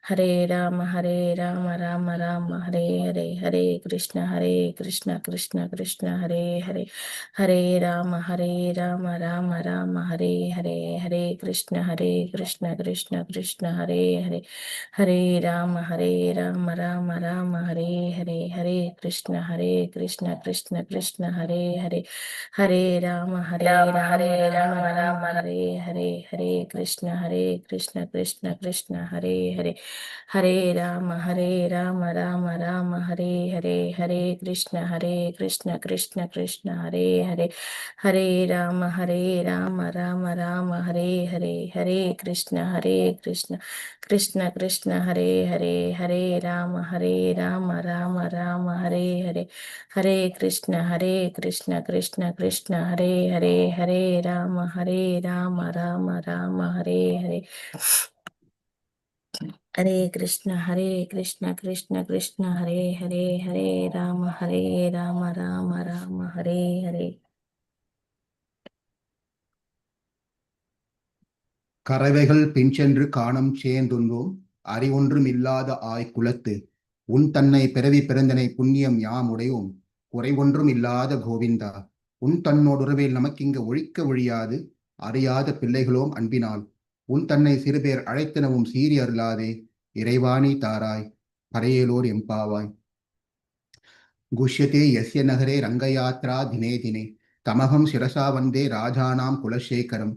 Hare Rama, Rama Rama, Hare Hare, Hare Krishna, Krishna Krishna, Hare Hare, Hare Rama, Rama Rama, Hare Hare, Hare Krishna, Krishna Krishna, Hare Hare, Hare Rama, Rama Rama, Hare Hare, Hare Krishna, Krishna Krishna, Hare Hare, Hare Rama, Rama Rama, Hare Hare, Hare Krishna, Krishna Krishna, Hare Hare, Hare Rama, Rama Rama, Hare Hare, Hare Krishna, Krishna Krishna, Hare Hare, Hare Rama, Rama Rama, Hare Hare, Hare Krishna, Krishna Krishna, Hare Hare, Hare Rama, Rama Rama, Hare Hare, Hare Krishna, Krishna Krishna, Hare Hare, Hare Rama, Rama Rama, Hare Hare, Hare Krishna, Krishna Krishna, Hare Hare, Hare Rama, Rama Rama, Hare Hare. கறவைகள் பின்சென்று காணம் சேர்ந்துண்டோம் அறிவொன்றும் இல்லாத குலத்து உன் தன்னை பிறவி பிறந்தனை புண்ணியம் யாமுடையோம் குறைவொன்றும் இல்லாத கோவிந்தா உன் தன்னோடுறவில் நமக்கிங்க ஒழிக்க ஒழியாது அறியாத பிள்ளைகளோம் அன்பினால் உன் தன்னை சிறுபேர் அழைத்தனவும் சீறி அருளாதே இறைவாணி தாராய் பரையேலோர் எம்பாவாய். குஷ்யதே யஸ்ய நகரே ரங்கயாத்ரா தினே தினே தமகம் சிரசா வந்தே ராஜானாம் Kulasekaram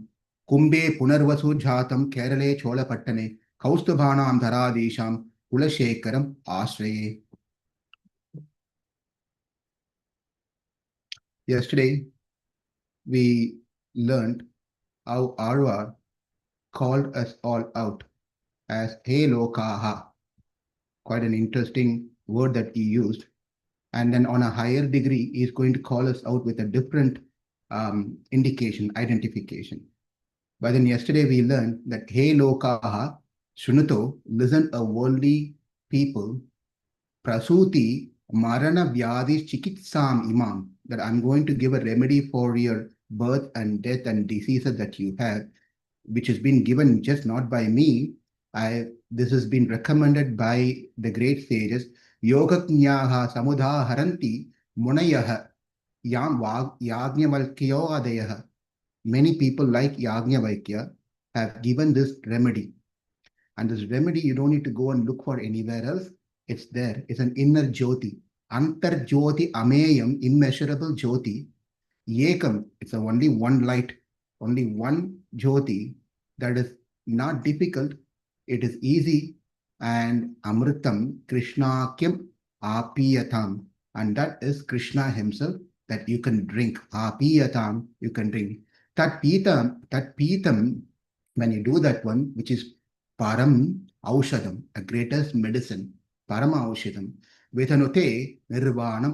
கும்பே Punarvasu ஜாத்தம் கேரளே சோழபட்டனே கௌஸ்துபானாம் தராதீஷாம் Kulasekaram ஆஸ்ரயே. Yesterday we learned how Āḻvār called us all out as He Lokaha, quite an interesting word that he used. And then on a higher degree, he is going to call us out with a different indication, identification. But then yesterday we learned that He Lokaha, śṛṇuta, listen a worldly people, prasuti marana vyadis chikitsam imam, that I'm going to give a remedy for your birth and death and diseases that you have, which has been given just not by me. This has been recommended by the great sages. Yogajñāha samudhaharanti munayaha yam yajñavalkyoadayaha. Many people like Yajñavalkya have given this remedy. And this remedy, you don't need to go and look for anywhere else. It's there. It's an inner jyoti. Antar jyoti ameyam, immeasurable jyoti. Yekam, it's only one light, only one jyoti that is not difficult. It is easy. And amritam krishnakyam apiyatam. And that is Krishna himself that you can drink. Apiyatam, you can drink. That pitam, when you do that one, which is paramaṃ, a greatest medicine, paramaṃ, vetanote nirvāṇam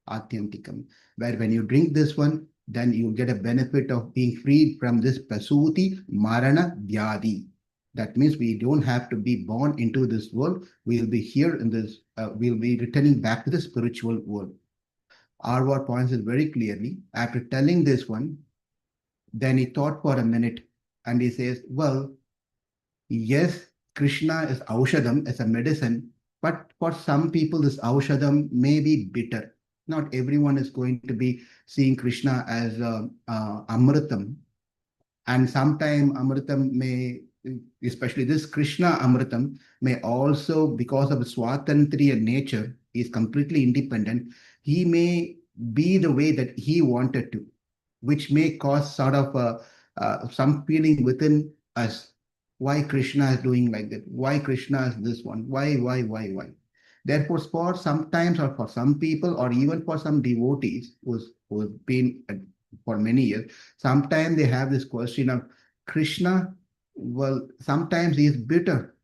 atyantikam, where when you drink this one, then you get a benefit of being freed from this prasuti marana vyadi. That means we don't have to be born into this world. We'll be here in this, we'll be returning back to the spiritual world. Āḻvār points it very clearly. After telling this one, then he thought for a minute and he says, well, yes, Krishna is aushadam, as a medicine, but for some people this aushadam may be bitter. Not everyone is going to be seeing Krishna as amritam. And sometimes amritam may, especially this Krishna amritam, may also, because of swatantriya nature, he is completely independent. He may be the way that he wanted to, which may cause sort of some feeling within us. Why Krishna is doing like that? Why Krishna is this one? Why? Therefore, for sometimes, or for some people, or even for some devotees who's been for many years, sometimes they have this question of Krishna. Well, sometimes he is bitter.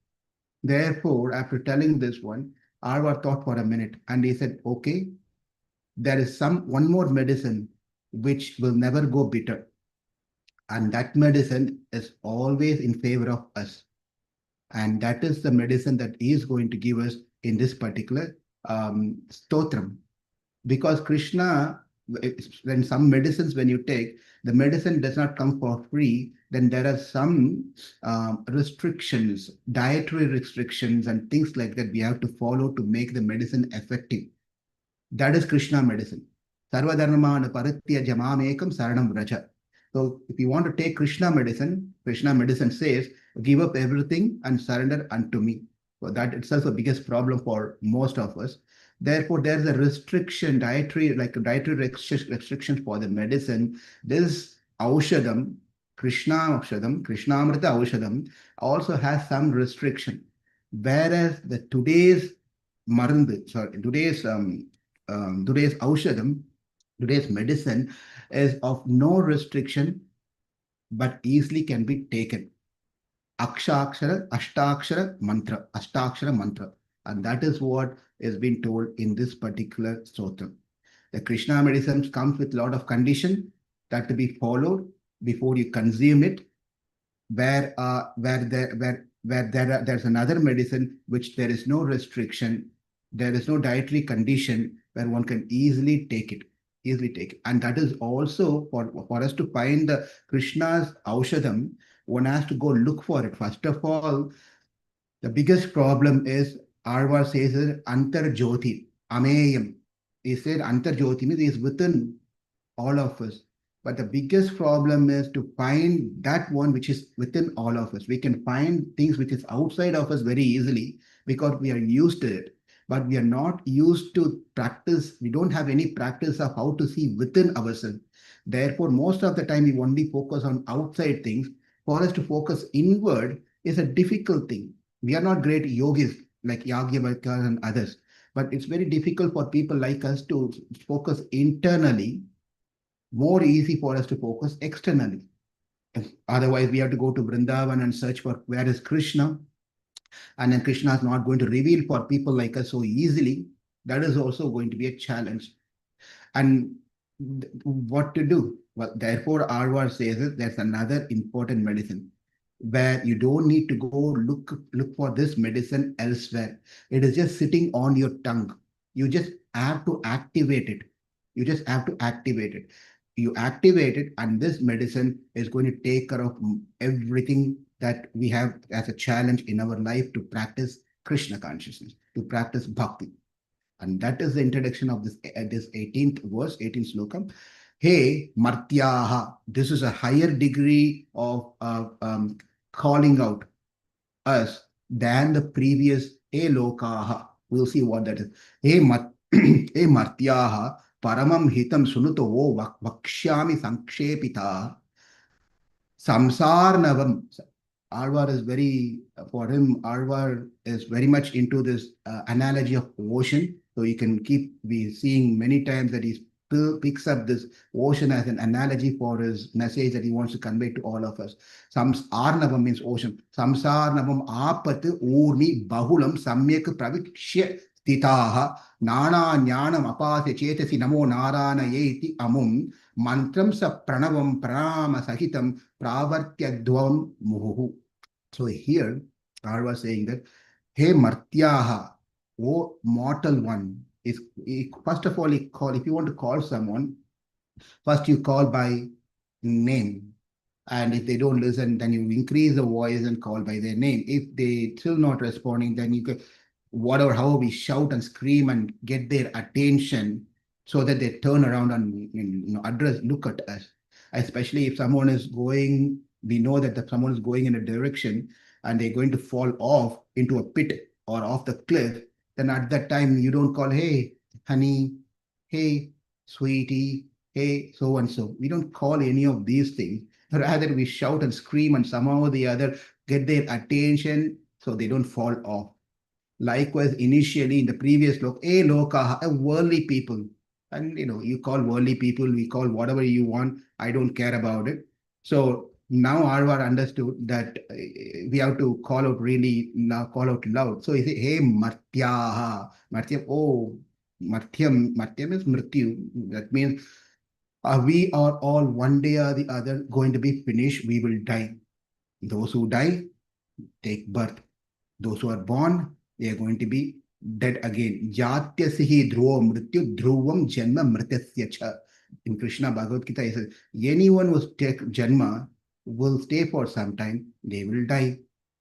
Therefore, after telling this one, Āḻvār thought for a minute and he said, okay, there is one more medicine which will never go bitter. And that medicine is always in favor of us. And that is the medicine that he is going to give us in this particular stotram. Because Krishna when some medicines, when you take, the medicine does not come for free, then there are some restrictions, dietary restrictions and things like that we have to follow to make the medicine effective. That is Krishna medicine. Sarvadharmāna paritya jamāmekam saranam vraja. So if you want to take Krishna medicine says, give up everything and surrender unto me. So that itself the biggest problem for most of us. Therefore, there's a restriction, dietary restrictions for the medicine. This Aushadam, Krishnamrita Aushadam also has some restriction. Whereas the today's Aushadam, today's medicine is of no restriction, but easily can be taken. Āṣṭākṣara mantra. And that is what is being told in this particular stotra. The Krishna medicine comes with a lot of condition that to be followed before you consume it. There's another medicine which there is no restriction, there is no dietary condition where one can easily take it. And that is also for us to find the Krishna's Aushadam, one has to go look for it. First of all, the biggest problem is Āḻvār says Antarjyoti, Ameyam. He said Antarjyoti means he is within all of us. But the biggest problem is to find that one which is within all of us. We can find things which is outside of us very easily because we are used to it. But we are not used to practice. We don't have any practice of how to see within ourselves. Therefore, most of the time we only focus on outside things. For us to focus inward is a difficult thing. We are not great yogis like Yagyavalkya and others. But it's very difficult for people like us to focus internally. More easy for us to focus externally. Otherwise, we have to go to Vrindavan and search for where is Krishna. And then Krishna is not going to reveal for people like us so easily. That is also going to be a challenge. And what to do? Well, therefore, Āḻvār says that there's another important medicine where you don't need to go look for this medicine elsewhere. It is just sitting on your tongue. You just have to activate it. You activate it, and this medicine is going to take care of everything that we have as a challenge in our life to practice Krishna consciousness, to practice bhakti. And that is the introduction of this 18th verse, 18th sloka. Hey, martyāḥ. This is a higher degree of calling out us than the previous hey lokāḥ. We'll see what that is. Hey martyāḥ, paramaṃ hitaṃ śṛṇuta vakṣyāmi saṃkṣēpataḥ saṃsārārṇavamāpadūrmibahuḻaṃ. Āḻvār is Āḻvār is very much into this analogy of ocean. So you can be seeing many times that he picks up this ocean as an analogy for his message that he wants to convey to all of us. Saṃsārārṇavamāpadūrmibahuḻaṃ means ocean. saṃsārārṇavamāpadūrmibahuḻaṃ saṃyakpraviśya sthitāḥ nānājñānamapāsya cētasi namo nārāyaṇāyētyamuṃ mantraṃ sapraṇavaṃ praṇāmasahitaṃ pravartyadvam muhuhu. So here, Āḻvār saying that, hey martyāḥ, O mortal one, first of all, if you want to call someone, first you call by name. And if they don't listen, then you increase the voice and call by their name. If they still not responding, then you can, however we shout and scream and get their attention so that they turn around and look at us. Especially if someone is going, we know that someone is going in a direction and they're going to fall off into a pit or off the cliff, then at that time you don't call, hey, honey, hey, sweetie, hey, so and so. We don't call any of these things. Rather, we shout and scream and somehow or the other get their attention so they don't fall off. Likewise, initially in the previous sloka, hey, loka, worldly people. And you call worldly people, we call whatever you want. I don't care about it. So now Āḻvār understood that we have to call out loud. So he said, hey, martyāḥ. Martyam is mrityu. That means we are all one day or the other going to be finished. We will die. Those who die take birth. Those who are born, they are going to be dead again. Jatyasihi dhruva mrityu dhruvam janma mritasya cha. In Krishna Bhagavad Gita, he says, anyone who's take Janma will stay for some time, they will die.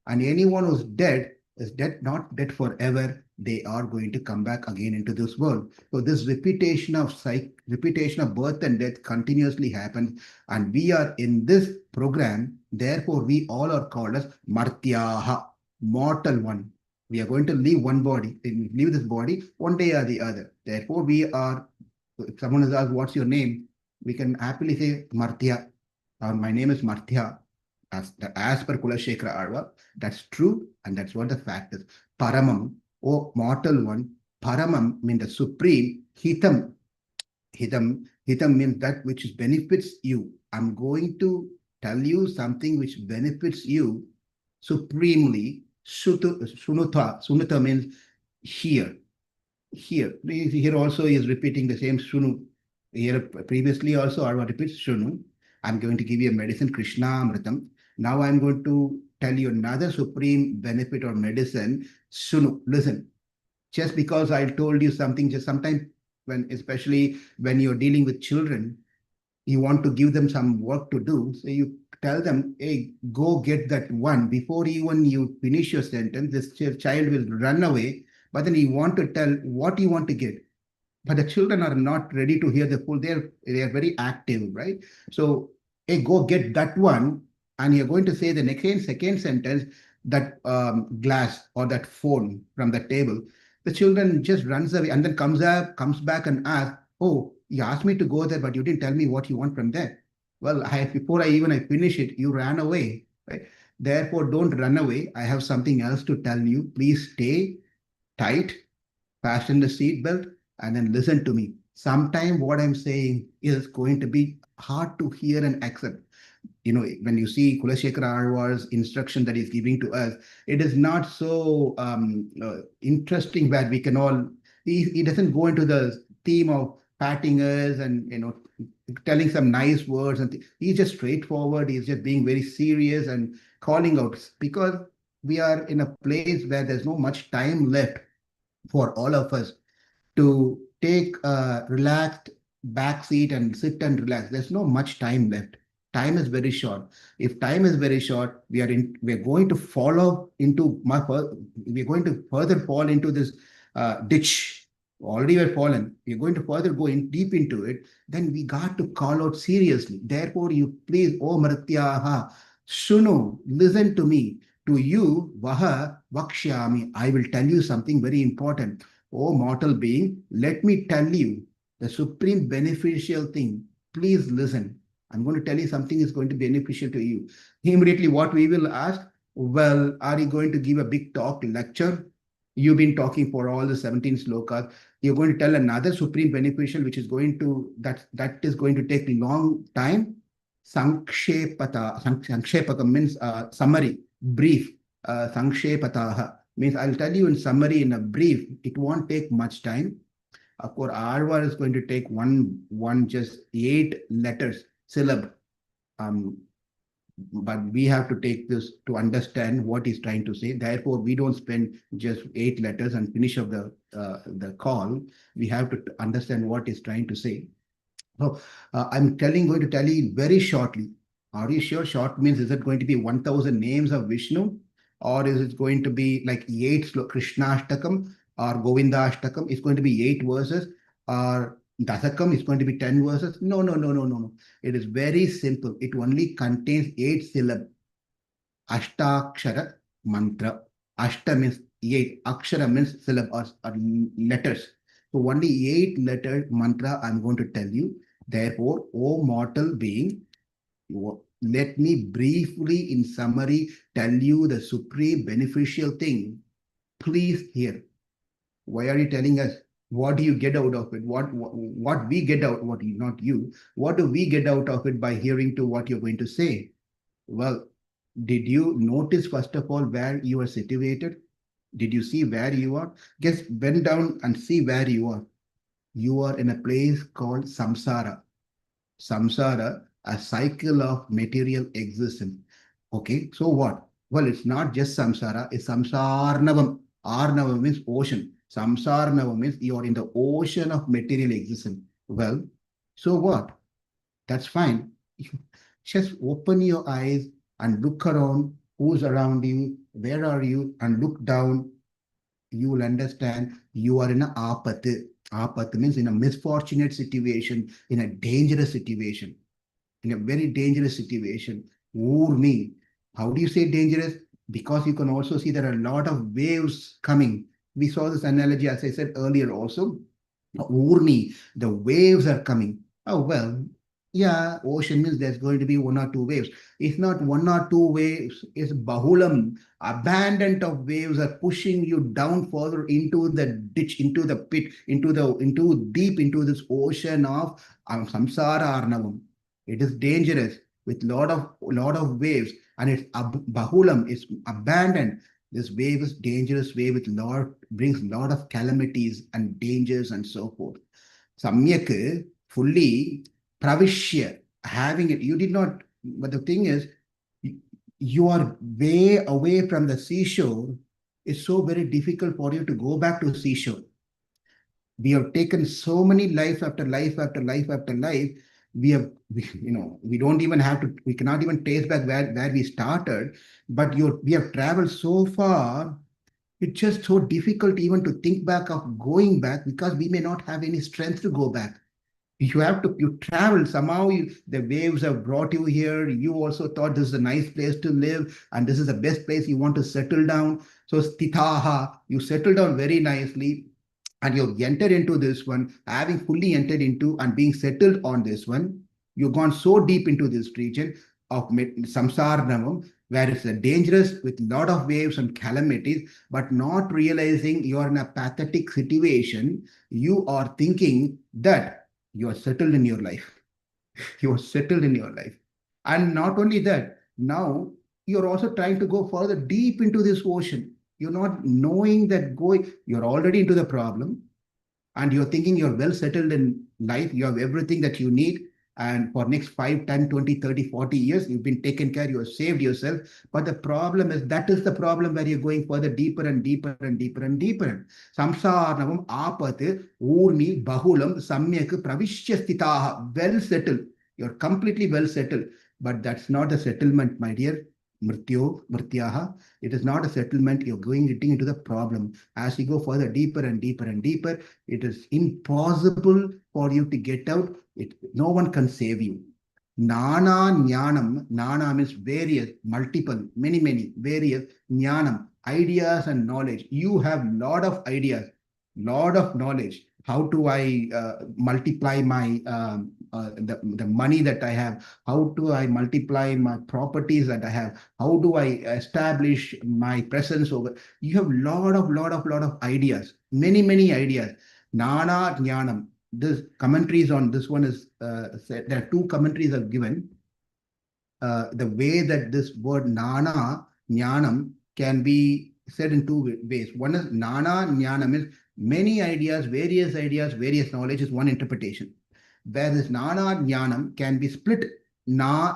And anyone who's dead is dead, not dead forever. They are going to come back again into this world. So this repetition of birth and death continuously happens. And we are in this program. Therefore, we all are called as martyāḥ, mortal one. We are going to leave one body, leave this body one day or the other. Therefore, we are, if someone has asked, what's your name? We can happily say martyāḥ. My name is martyāḥ. As per Kulashekara Āḻvār, that's true, and that's what the fact is. Paramaṃ, oh mortal one, paramaṃ means the supreme, hitaṃ. Hitaṃ means that which benefits you. I'm going to tell you something which benefits you supremely. Śṛṇuta means hear. Here also he is repeating the same śṛṇu. Here previously also Āḻvār repeats śṛṇu. I'm going to give you a medicine, Krishna Amritam. Now I'm going to tell you another supreme benefit or medicine, śṛṇu. Listen. Just because I told you something, just sometimes especially when you're dealing with children, you want to give them some work to do. So you tell them, hey, go get that one. Before even you finish your sentence, this child will run away. But then you want to tell what you want to get. But the children are not ready to hear the full. They are very active, right? So, hey, go get that one. And you're going to say the second sentence, that glass or that phone from the table. The children just runs away and then comes back and asks, oh, you asked me to go there, but you didn't tell me what you want from there. Well, before I finish it, you ran away, right? Therefore, don't run away. I have something else to tell you. Please stay tight, fasten the seat belt, and then listen to me. Sometimes what I'm saying is going to be hard to hear and accept. When you see Kulashekara Āḻvār's instruction that he's giving to us, it is not so interesting that we can all, he doesn't go into the theme of patting us and, telling some nice words. And he's just straightforward. He's just being very serious and calling out, because we are in a place where there's no much time left for all of us to take a relaxed back seat and sit and relax. There's no much time left. Time is very short. If time is very short, we're going to further fall into this ditch. Already we're fallen. We're going to further go deep into it. Then we got to call out seriously. Therefore, you please, oh martyāḥ, śṛṇu, listen to me. To you, vakṣyāmi, I will tell you something very important. Oh mortal being, let me tell you the supreme beneficial thing. Please listen. I'm going to tell you something is going to be beneficial to you. Immediately what we will ask, well, are you going to give a big talk, lecture? You've been talking for all the 17 slokas. You're going to tell another supreme beneficial, which is going to, that is going to take a long time. Saṃkṣēpataḥ means summary, brief. Saṃkṣēpataḥ means I'll tell you in summary, in a brief. It won't take much time. Of course, Āḻvār is going to take one just 8 letters, syllable. But we have to take this to understand what he's trying to say. Therefore, we don't spend just 8 letters and finish of the call. We have to understand what he's trying to say. So I'm going to tell you very shortly. Are you sure? Short means, is it going to be 1,000 names of Vishnu, or is it going to be like 8 Krishna Aṣṭākṣarī or Govinda Aṣṭākṣarī? It's going to be 8 verses, or Dasakam is going to be 10 verses. No. It is very simple. It only contains 8 syllables. Aṣṭākṣarī mantra. Aṣṭa means 8. Akshara means syllables or letters. So only 8 letter mantra I'm going to tell you. Therefore, O mortal being, let me briefly in summary tell you the supreme beneficial thing. Please hear. Why are you telling us? What do you get out of it? What we get out, not you. What do we get out of it by hearing to what you're going to say? Well, did you notice first of all where you are situated? Did you see where you are? Just bend down and see where you are. You are in a place called saṃsāra. Saṃsāra, a cycle of material existence. Okay, so what? Well, it's not just saṃsāra, it's saṃsārārṇavamāpadūrmibahuḻaṃ. Ārṇava means ocean. Saṃsārārṇavamāpadūrmibahuḻaṃ means you are in the ocean of material existence. Well, So what? That's fine. Just open your eyes and look around. Who's around you? Where are you? And look down. You will understand you are in a āpat. Āpat means in a misfortunate situation, in a dangerous situation, in a very dangerous situation. Urmi. How do you say dangerous? Because you can also see there are a lot of waves coming. We saw this analogy, as I said earlier also. Urmi, the waves are coming. Oh, well, yeah, ocean means there's going to be one or two waves. It's not one or two waves, it's bahulam. Abundant of waves are pushing you down further into the ditch, into the pit, into deep into this ocean of saṃsārārṇavamāpadūrmibahuḻaṃ. It is dangerous with lot of waves, and it's bahulam, it's abandoned. This wave is dangerous wave with brings lot of calamities and dangers and so forth. Samyak, fully praviśya, having it, you did not, but the thing is, you are way away from the seashore. It's so very difficult for you to go back to the seashore. We have taken so many life after life after life after life. We don't even have to, we cannot even trace back where we started, but we have traveled so far. It's just so difficult even to think back of going back because we may not have any strength to go back. You travel somehow, the waves have brought you here. You also thought this is a nice place to live and this is the best place you want to settle down. So sthitāḥ, you settle down very nicely. And you've entered into this one, having fully entered into and being settled on this one, you've gone so deep into this region of saṃsārārṇavamāpadūrmibahuḻaṃ, where it's a dangerous with lot of waves and calamities, but not realizing you're in a pathetic situation. You are thinking that you are settled in your life. You are settled in your life. And not only that, now you're also trying to go further deep into this ocean. You're not knowing that you're already into the problem and you're thinking you're well settled in life. You have everything that you need. And for next 5, 10, 20, 30, 40 years, you've been taken care, you have saved yourself. But the problem is, that is the problem where you're going further deeper and deeper and deeper and deeper. Saṃsārārṇavamāpadūrmibahuḻaṃ āpat ūrmi bahulam saṃyakpraviśya sthitāḥ. Well settled. You're completely well settled. But that's not the settlement, my dear. Martyāḥ. It is not a settlement. You're getting into the problem. As you go further deeper and deeper and deeper, it is impossible for you to get out. No one can save you. Nānājñānam, nāna means various, multiple, many, various, jnanam, ideas and knowledge. You have lot of ideas, lot of knowledge. How do I multiply my the money that I have? How do I multiply my properties that I have? How do I establish my presence over? You have lot of ideas, many ideas. Nānājñānam. This commentaries on this one is there are two commentaries are given. The way that this word nānājñānam can be said in two ways. One is nānājñānam is many ideas, various knowledge is one interpretation. Where this nānājñānam can be split. Na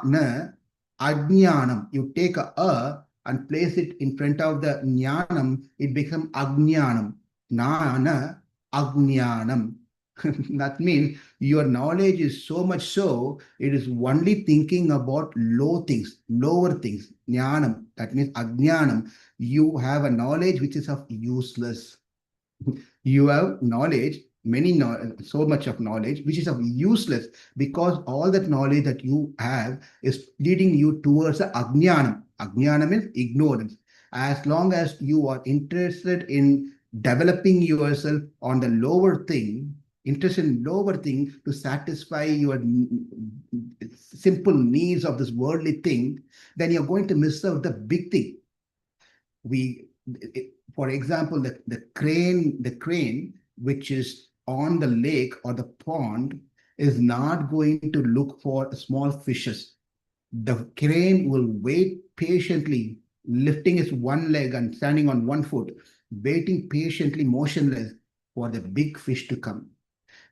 ajñānam. You take a and place it in front of the jnanam, it becomes ajñānam. Na ajñānam. That means your knowledge is so much so, it is only thinking about lower things, jnanam. That means ajnanam. You have a knowledge which is of useless. You have knowledge, so much of knowledge which is of useless, because all that knowledge that you have is leading you towards the ajnanam. Ajnanam means ignorance. As long as you are interested in developing yourself on the lower thing, to satisfy your simple needs of this worldly thing, then you're going to miss out the big thing. For example, the crane which is on the lake or the pond is not going to look for small fishes. The crane will wait patiently, lifting its one leg and standing on one foot, waiting patiently, motionless, for the big fish to come.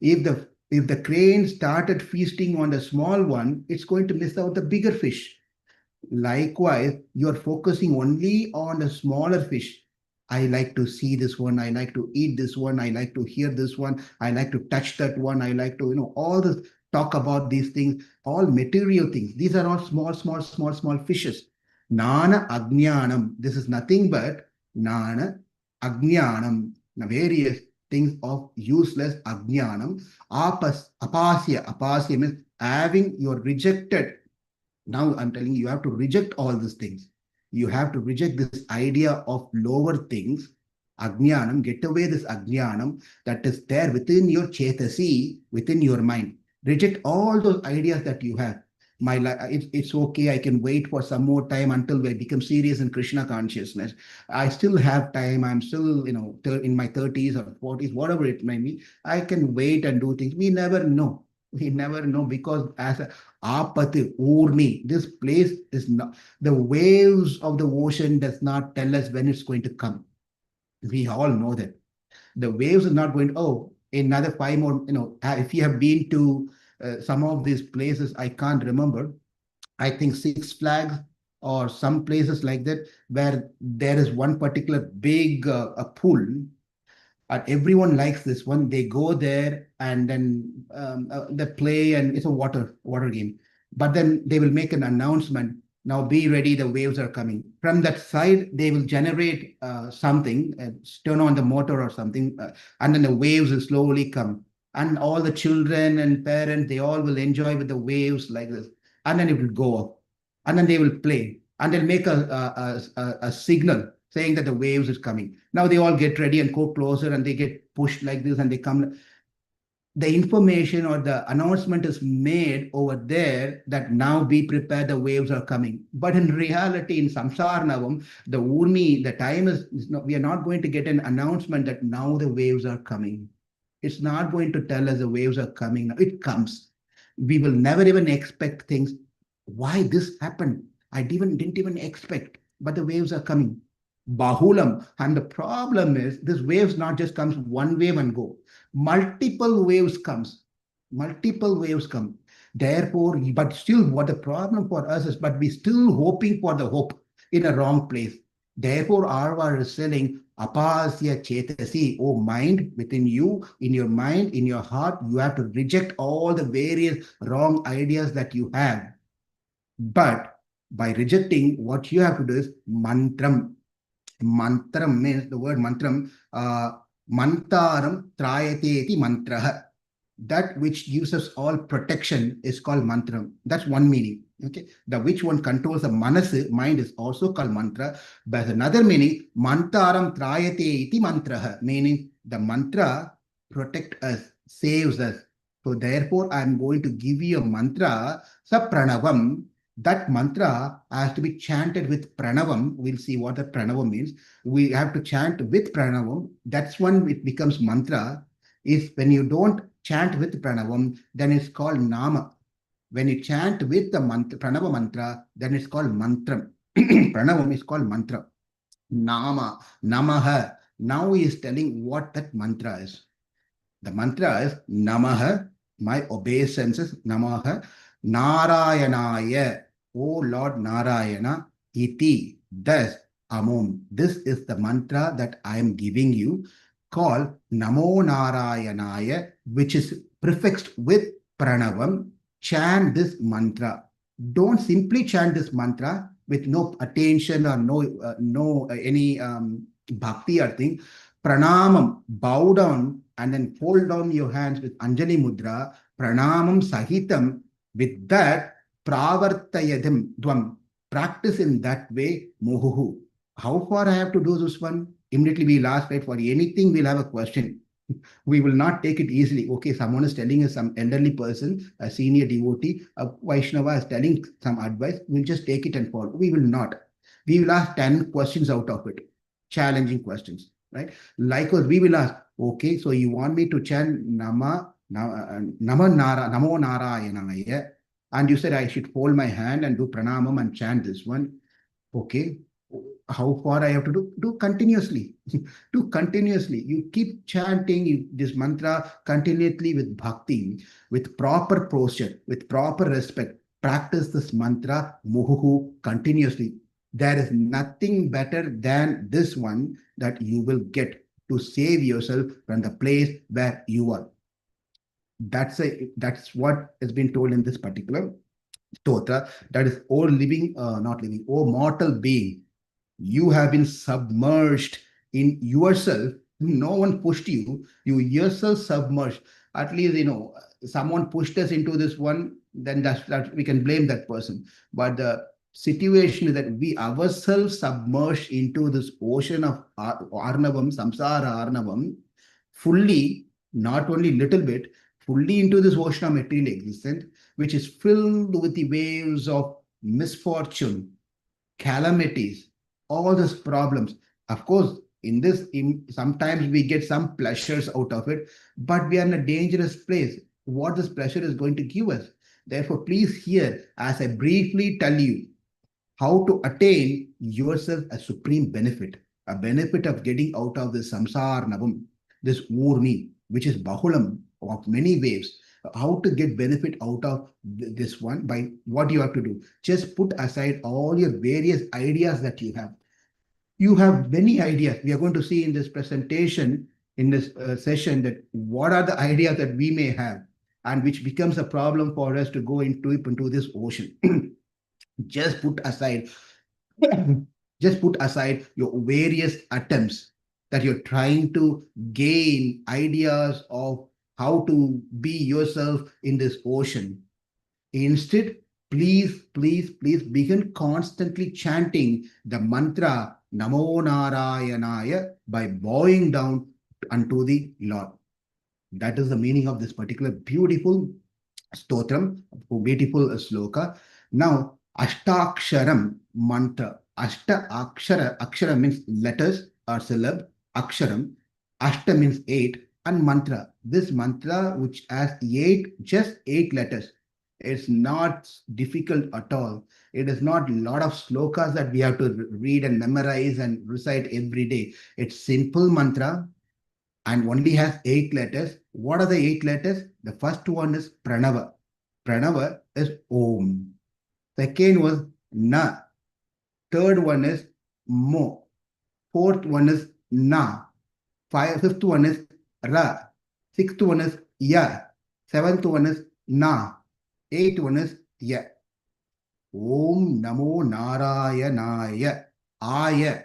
If the crane started feasting on the small one, it's going to miss out the bigger fish. Likewise, you're focusing only on the smaller fish. I like to see this one, I like to eat this one, I like to hear this one, I like to touch that one, I like to, all this. talk about these things, all material things. These are all small fishes. Nāna ajñānam. This is nothing but nāna ajñānam. Various things of useless ajñānam. Apāsya. Apāsya means having your rejected. Now I'm telling you, you have to reject all these things. You have to reject this idea of lower things. Ajñānam, get away this ajñānam that is there within your cētasi, within your mind. Reject all those ideas that you have. My life, it's okay, I can wait for some more time until I become serious in Krishna consciousness. I still have time. I'm still, in my 30s or 40s, whatever it may be. I can wait and do things. We never know. We never know, because as a apati, urmi, this place is not, the waves of the ocean does not tell us when it's going to come. We all know that. The waves are not going to, another 5 more, if you have been to some of these places, I can't remember. I think Six Flags or some places like that, where there is one particular big a pool, and everyone likes this one. They go there and then they play, and it's a water game. But then they will make an announcement. Now be ready, the waves are coming. From that side, they will generate something, turn on the motor or something, and then the waves will slowly come. And all the children and parents, they all will enjoy with the waves like this. And then it will go up. And then they will play. And they'll make a signal saying that the waves is coming. Now they all get ready and go closer, and they get pushed like this, and they come. The information or the announcement is made over there that now be prepared, the waves are coming. But in reality, in saṃsārārṇavamāpadūrmibahuḻaṃ, the urmi, the time is not, we are not going to get an announcement that now the waves are coming. It's not going to tell us the waves are coming. It comes. We will never even expect things. Why this happened? I didn't even expect, but the waves are coming. Bahulam. And the problem is, this waves not just comes one wave and go. Multiple waves comes. Multiple waves come. Therefore, but still what the problem for us is, but we still hoping for the hope in a wrong place. Therefore, Āḻvār is saying, apāsya cētasi, oh mind, within you, in your mind, in your heart, you have to reject all the various wrong ideas that you have. But by rejecting, what you have to do is mantraṃ. Mantraṃ means the word mantraṃ, mantāram trāyate mantraḥ. That which gives us all protection is called mantraṃ. That's one meaning. Okay, the which one controls the manas, mind, is also called mantra. But another meaning, mantāram trāyate iti mantraḥ, meaning the mantra protect us, saves us. So therefore, I am going to give you a mantra, sapraṇavaṃ. That mantra has to be chanted with pranavam. We'll see what the pranavam means. We have to chant with pranavam. That's when it becomes mantra. Is when you don't chant with pranavam, then it's called nama. When you chant with the mantra, pranava mantra, then it's called mantraṃ. Pranavam is called mantra. Nama, namaha. Now he is telling what that mantra is. The mantra is namaha, my obeisances, namaha, Nārāyaṇāya, O Lord Nārāyaṇa, iti, thus, amum. This is the mantra that I am giving you, called Namo Nārāyaṇāya, which is prefixed with pranavam. Chant this mantra. Don't simply chant this mantra with no attention or no any bhakti or thing. Praṇāmasahita, bow down and then fold down your hands with Anjali Mudra. Praṇāmasahita. With that, pravartayadam dvam, practice in that way, muhuhu. How far I have to do this one? Immediately we'll ask, right? For anything, we'll have a question. We will not take it easily. Okay, someone is telling us, some elderly person, a senior devotee, a Vaishnava is telling some advice, we'll just take it and follow. We will not. We will ask 10 questions out of it. Challenging questions, right? Likewise, we will ask, okay, so you want me to chant Namo Nārāyaṇāya, and you said I should fold my hand and do pranamam and chant this one. Okay, how far I have to do? Do continuously. Do continuously. You keep chanting this mantra continuously with bhakti, with proper posture, with proper respect. Practice this mantra muhuhu continuously. There is nothing better than this one that you will get to save yourself from the place where you are. That's what has been told in this particular stotra. That is, oh living, not living, oh mortal being, you have been submerged in yourself. No one pushed you. You yourself submerged. At least, someone pushed us into this one, then that we can blame that person. But the situation is that we ourselves submerged into this ocean of Arnavam, samsara Arnavam, fully, not only little bit, fully into this ocean of material existence, which is filled with the waves of misfortune, calamities, all these problems. Of course, sometimes we get some pleasures out of it, but we are in a dangerous place. What this pleasure is going to give us. Therefore, please hear as I briefly tell you how to attain yourself a supreme benefit, a benefit of getting out of this saṃsārārṇavam, this urni, which is bahulam of many waves. How to get benefit out of this one by what you have to do. Just put aside all your various ideas that you have. You have many ideas. We are going to see in this presentation, in this session, that what are the ideas that we may have and which becomes a problem for us to go into this ocean. Just put aside your various attempts that you're trying to gain ideas of how to be yourself in this ocean. Instead, please begin constantly chanting the mantra Namo Nārāyaṇāya by bowing down unto the Lord. That is the meaning of this particular beautiful stotram, beautiful sloka. Now, Aṣṭākṣaram mantra. Akshara means letters or syllable. Aksharam. Ashta means 8. And mantra. This mantra, which has just 8 letters. It's not difficult at all. It is not a lot of slokas that we have to read and memorize and recite every day. It's simple mantra and only has 8 letters. What are the 8 letters? The first one is Praṇava. Praṇava is Om. Second was Na. Third one is Mo. Fourth one is Na. Fifth one is Ra. Sixth one is Ya. Seventh one is Na. Eighth one is Ya. Om Namo Nārāyaṇāya. Āya.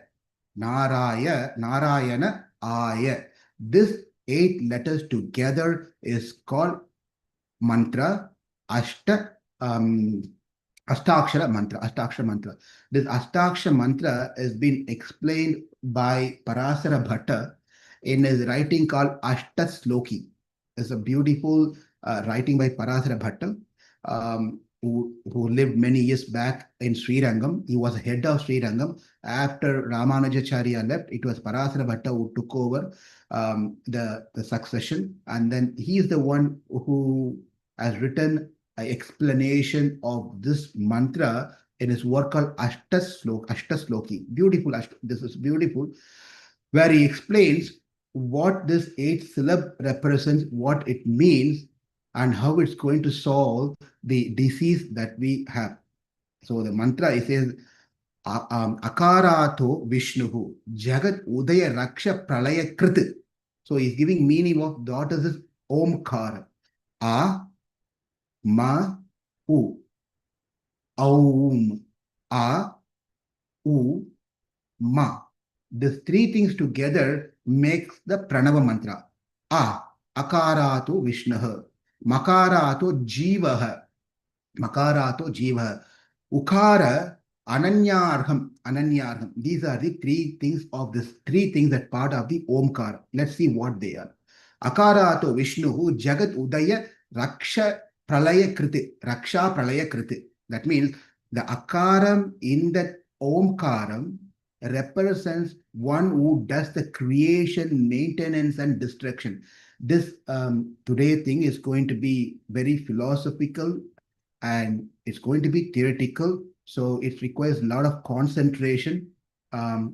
Nārāyaṇāya. This 8 letters together is called mantra Aṣṭākṣara mantra. This Aṣṭākṣara mantra has been explained by Parasara Bhatta in his writing called Aṣṭasloki. It's a beautiful writing by Parasara Bhatta, who lived many years back in Srirangam. He was head of Srirangam. After Ramanujacharya left, it was Parasara Bhatta who took over the succession. And then he is the one who has written an explanation of this mantra in his work called Aṣṭasloki. Beautiful. This is beautiful, where he explains what this 8 syllable represents, what it means, and how it's going to solve the disease that we have. So the mantra, it says, Akarato Vishnuhu Jagat Udaya Raksha Pralaya Krit. So he's giving meaning of what is this Omkara. A, Ma, U. Aum. A, U, Ma. These 3 things together makes the Praṇava mantra. A, Akarato Vishnuhu. Makarato Jīvaha. Ukara Ananyārham. These are the 3 things of this 3 things that part of the Omkara. Let's see what they are. Akarato Vishnuhu Jagat Udaya Raksha Pralaya Kriti. That means the Akaram in that Omkaram represents one who does the creation, maintenance, and destruction. This today thing is going to be very philosophical and it's going to be theoretical. So it requires a lot of concentration,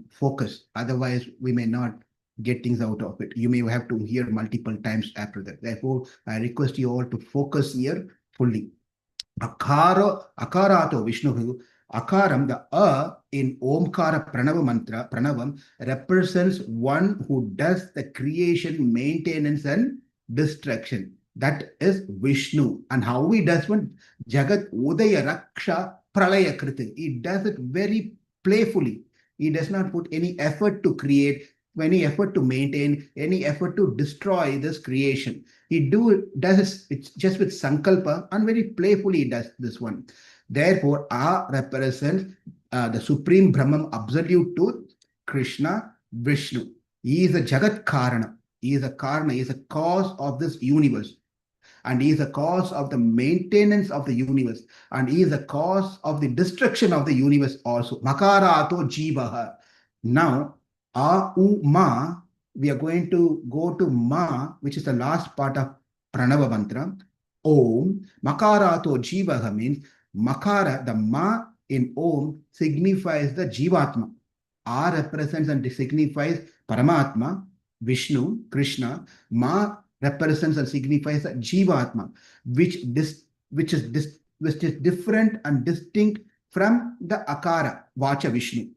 focus. Otherwise, we may not get things out of it. You may have to hear multiple times after that. Therefore, I request you all to focus here fully. Akarato Vishnu. Akaram, the A in Omkara Pranavam represents one who does the creation, maintenance, and destruction. That is Vishnu. And how he does one? Jagat Udaya Raksha Pralaya Kriti. He does it very playfully. He does not put any effort to create, any effort to maintain, any effort to destroy this creation. He does it just with sankalpa, and very playfully he does this one. Therefore, A represents the supreme Brahman, absolute truth, Krishna, Vishnu. He is a Jagat Karana. He is a Karana. He is a cause of this universe. And he is a cause of the maintenance of the universe. And he is a cause of the destruction of the universe also. Makarato jivaha. Now, ma, we are going to go to ma, which is the last part of Praṇava mantra. Om. Makarato jivaha means makara, the ma in om signifies the jivatma. A represents and signifies Paramatma, Vishnu, Krishna. Ma represents and signifies the Jivatma, which is different and distinct from the Akara, Vacha Vishnu,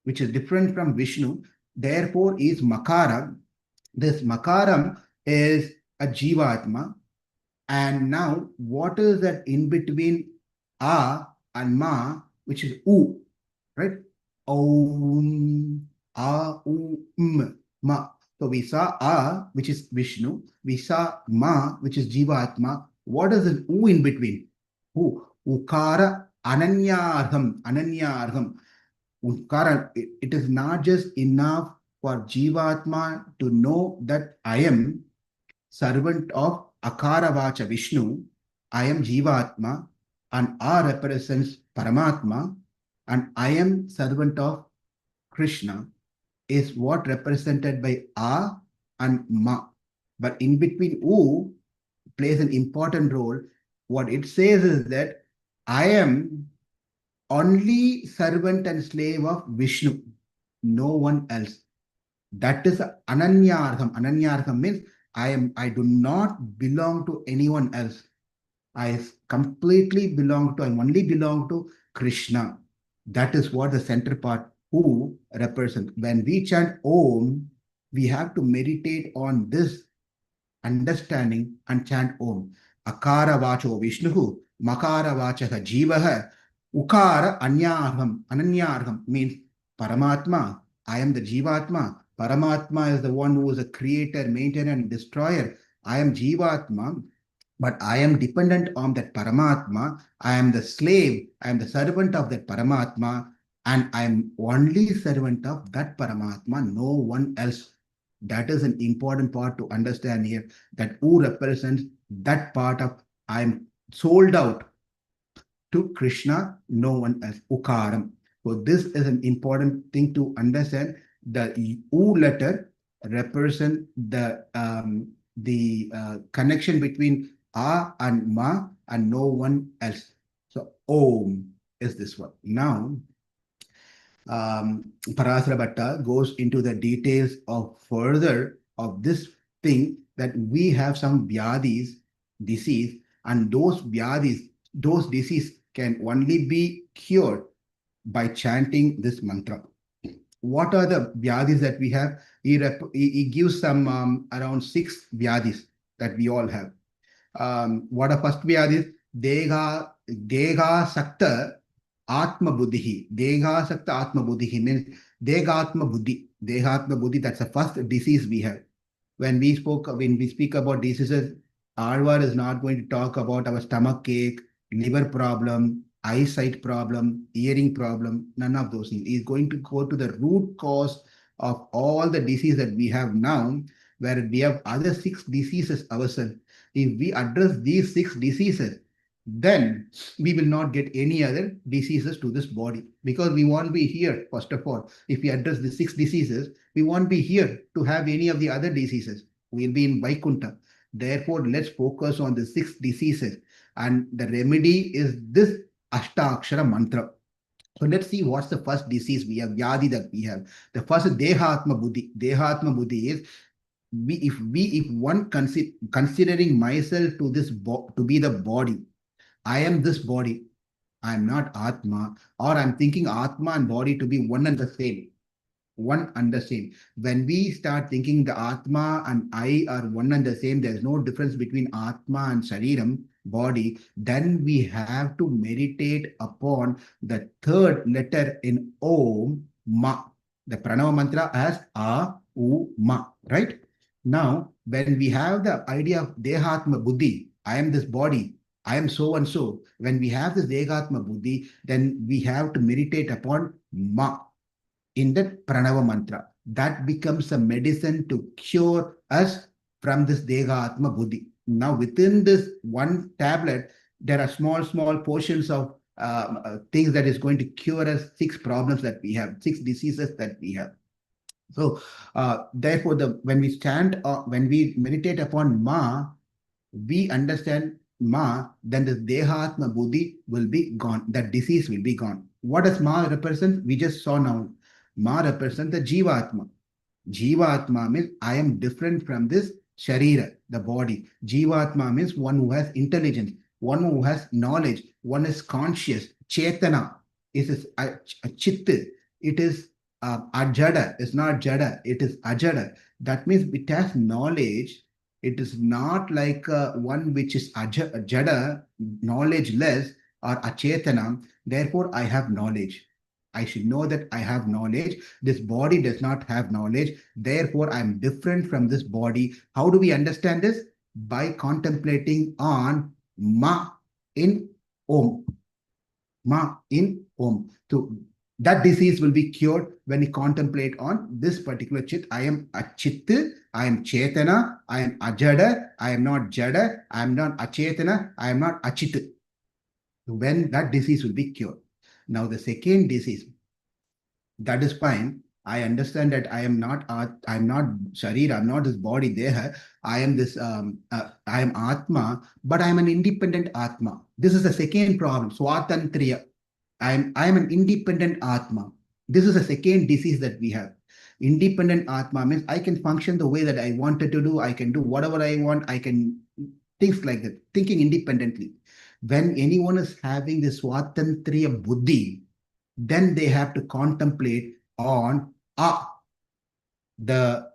which is different from Vishnu. Therefore, is Makara. This Makaram is a Jivatma. And now, what is that in between A and Ma, which is U, right? Om, A, U, M, Ma. So we saw A, which is Vishnu. We saw Ma, which is Jivatma. What is an U in between? U, Ukara, Ananyarham, Ananyarham. Ukara, it is not just enough for Jivatma to know that I am servant of Akara Vacha Vishnu. I am Jivatma, and A represents Paramatma, and I am servant of Krishna, is what represented by A and Ma. But in between U plays an important role. What it says is that I am only servant and slave of Vishnu, no one else. That is Ananyarham. Ananyarham means I do not belong to anyone else. I completely belong to, I only belong to Krishna. That is what the center part who represents. When we chant Om, we have to meditate on this understanding and chant Om. Akara vacho Vishnu, Makara vachaha Jivaha, Ukara Anyarham. Ananyarham means Paramatma. I am the Jivatma. Paramatma is the one who is a creator, maintainer, and destroyer. I am Jivatma. But I am dependent on that Paramatma. I am the slave. I am the servant of that Paramatma. And I am only servant of that Paramatma, no one else. That is an important part to understand here. That U represents that part of I am sold out to Krishna, no one else. Ukaram. So this is an important thing to understand. The U letter represents the connection between A and Ma and no one else. So Om is this one. Now, Parasara Bhatta goes into the details of further of this thing that we have some vyadis, disease, and those vyadis, those disease can only be cured by chanting this mantra. What are the vyadis that we have? He gives some around 6 vyadis that we all have. What are first vyadis? Deha sakta Atma Buddhi. Deha Sakta Atma Buddhi means Dehatma Buddhi. Dehatma Buddhi, that's the first disease we have. When we speak about diseases, Āḻvār is not going to talk about our stomach ache, liver problem, eyesight problem, hearing problem, none of those things. He's going to go to the root cause of all the disease that we have now, where we have other 6 diseases ourselves. If we address these 6 diseases, then we will not get any other diseases to this body, because we won't be here. First of all, if we address the 6 diseases, we won't be here to have any of the other diseases. We'll be in Vaikuntha. Therefore, let's focus on the 6 diseases, and the remedy is this Aṣṭākṣara mantra. So let's see what's the first disease we have, vyadi that we have. The first is Dehatma Buddhi. Dehatma Buddhi is if one considering myself to be the body. I am this body. I am not Atma, or I'm thinking Atma and body to be one and the same. one and the same. When we start thinking the Atma and I are one and the same, there's no difference between Atma and Shariram, body, then we have to meditate upon the third letter in Om, Ma. The Pranava mantra as A, U, Ma, right? Now, when we have the idea of Dehatma Buddhi, I am this body, I am so and so. When we have this Dehatma Buddhi, then we have to meditate upon Ma in that Pranava mantra. That becomes a medicine to cure us from this Dehatma Buddhi. Now, within this one tablet, there are small portions of things that is going to cure us 6 problems that we have, 6 diseases that we have. So, therefore, when we meditate upon Ma, we understand Ma, then the Dehatma Buddhi will be gone. That disease will be gone. What does Ma represent? We just saw now. Ma represents the Jivatma. Jivatma means I am different from this Sharira, the body. Jivatma means one who has intelligence, one who has knowledge, one is conscious. Cetana is a chitta. It is ajada. It's not jada. It is ajada. That means it has knowledge. It is not like one which is jada, knowledgeless, or achetana. Therefore, I have knowledge. I should know that I have knowledge. This body does not have knowledge. Therefore, I am different from this body. How do we understand this? By contemplating on Ma in Om. Ma in Om. So that disease will be cured when we contemplate on this particular chit. I am a chit, I am chetana, I am ajada, I am not jada, I am not achetana, I am not achit. When that disease will be cured. Now the second disease, that is fine. I understand that I am not Sharira, I'm not this body there. I am this, I am Atma, but I am an independent Atma. This is the second problem, Swatantriya. I am an independent Atma. This is the second disease that we have. Independent Atma means I can function the way that I wanted to do. I can do whatever I want. I can, things like that, thinking independently. When anyone is having this Swatantriya Buddhi, then they have to contemplate on the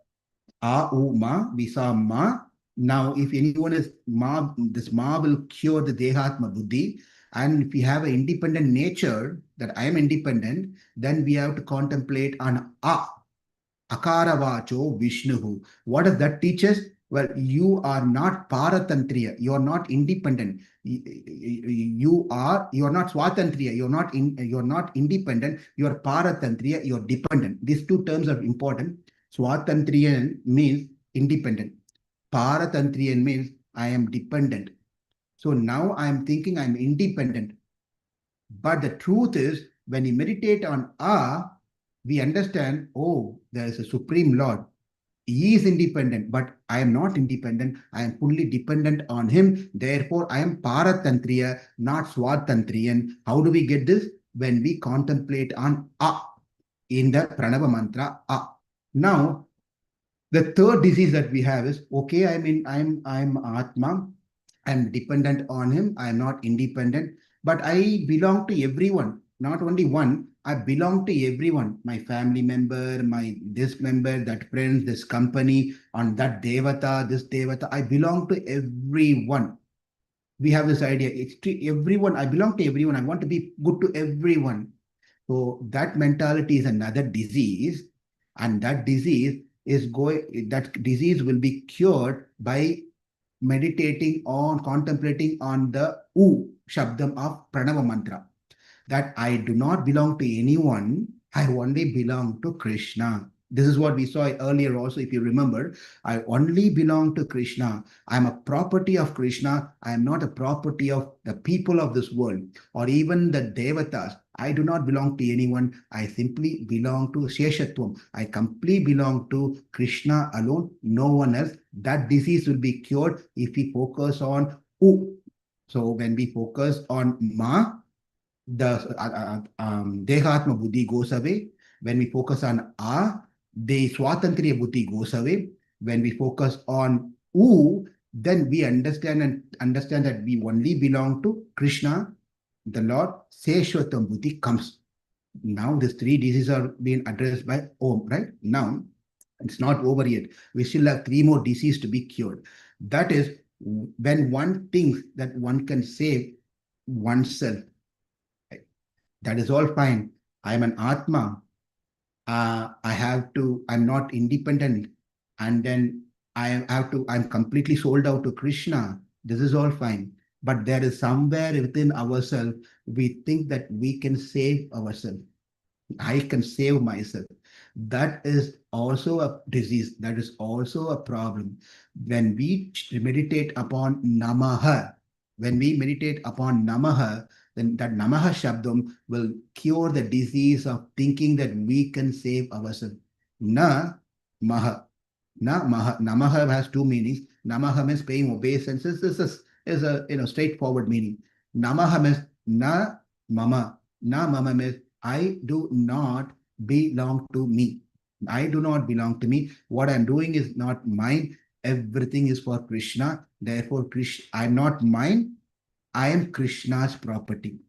Ma, we saw Ma. Now, if anyone is Ma, this Ma will cure the Dehatma Buddhi. And if we have an independent nature, that I am independent, then we have to contemplate on Akaravacho Vishnuhu. What does that teach us? Well, you are not Paratantriya. You are not independent. You are not Swatantriya. You're not independent. You are Paratantriya. You're dependent. These two terms are important. Swatantriyan means independent. Paratantriyan means I am dependent. So now I am thinking I'm independent. But the truth is, when we meditate on we understand, oh, there is a Supreme Lord. He is independent, but I am not independent. I am fully dependent on him. Therefore, I am Paratantriya, not Swatantriyan. How do we get this? When we contemplate on in the Pranava mantra Now, the third disease that we have is, okay, I'm Atma. I'm dependent on him. I am not independent, but I belong to everyone, not only one. I belong to everyone, my family member, this member, that friend, this company, on that devata, this devata. I belong to everyone. We have this idea. It's to everyone. I belong to everyone. I want to be good to everyone. So that mentality is another disease, and that disease will be cured by meditating on, contemplating on the Shabdam of Pranava mantra. That I do not belong to anyone, I only belong to Krishna. This is what we saw earlier also, if you remember. I only belong to Krishna. I am a property of Krishna. I am not a property of the people of this world or even the devatas. I do not belong to anyone. I simply belong to Sheshatvam. I completely belong to Krishna alone, no one else. That disease will be cured if we focus on U. So when we focus on Ma, the Dehatma Buddhi goes away. When we focus on the Swatantriya Buddhi goes away. When we focus on U, then we understand that we only belong to Krishna, the Lord. Seshwatam Buddhi comes. Now these three diseases are being addressed by Om, right? Now, it's not over yet. We still have three more diseases to be cured. That is, when one thinks that one can save oneself, right? That is all fine. I am an Atma. I'm not independent. And then I'm completely sold out to Krishna. This is all fine. But there is somewhere within ourselves, we think that we can save ourselves. I can save myself. That is also a disease. That is also a problem. When we meditate upon Namaha, when we meditate upon Namaha, then that Namaha Shabdam will cure the disease of thinking that we can save ourselves. Na Maha. Na Maha. Namaha has two meanings. Namaha means paying obeisance. This is a straightforward meaning. Namaha means na mama. Na mama means I do not belong to me. I do not belong to me. What I'm doing is not mine. Everything is for Krishna. Therefore, I'm not mine. I am Krishna's property.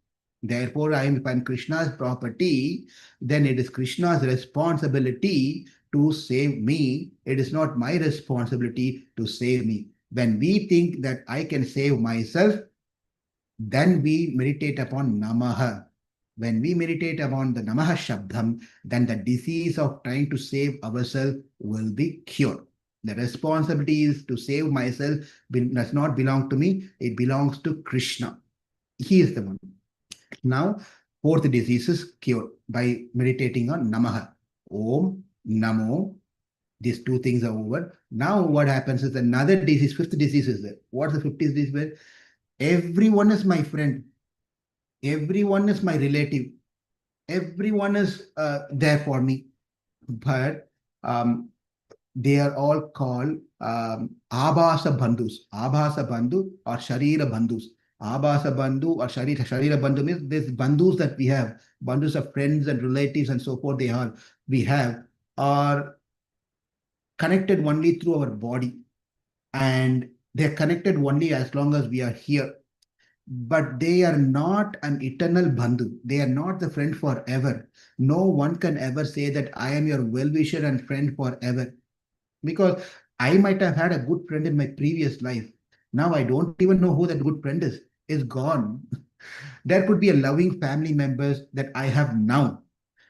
Therefore, if I'm Krishna's property, then it is Krishna's responsibility to save me. It is not my responsibility to save me. When we think that I can save myself, then we meditate upon Namaha. When we meditate upon the Namaha Shabdam, then the disease of trying to save ourselves will be cured. The responsibility is to save myself does not belong to me. It belongs to Krishna. He is the one. Now, fourth disease is cured by meditating on Namaha. Om, Namo. These two things are over. Now what happens is another disease, fifth disease is there. What's the fifth disease? Everyone is my friend. Everyone is my relative. Everyone is there for me. But they are all called Abhasa Bandhus. Abhasa Bandhu or Sharira Bandhus. Abhasa Bandhu or Sharira Bandhu means these bandhus that we have, bandhus of friends and relatives and so forth, we have are connected only through our body. And they're connected only as long as we are here. But they are not an eternal bandhu. They are not the friend forever. No one can ever say that I am your well-wisher and friend forever. Because I might have had a good friend in my previous life. Now I don't even know who that good friend is. It's gone. There could be a loving family members that I have now.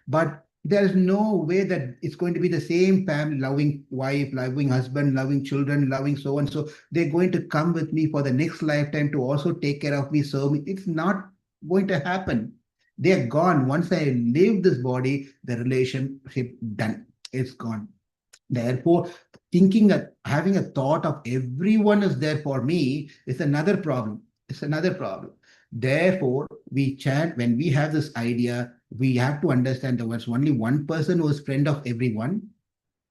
But there is no way that it's going to be the same family, loving wife, loving husband, loving children, loving so and so. They're going to come with me for the next lifetime to also take care of me, serve me. It's not going to happen. They're gone. Once I leave this body, the relationship done. It's gone. Therefore, having a thought of everyone is there for me is another problem. It's another problem. Therefore, we chant, when we have this idea, we have to understand that there's only one person who is friend of everyone.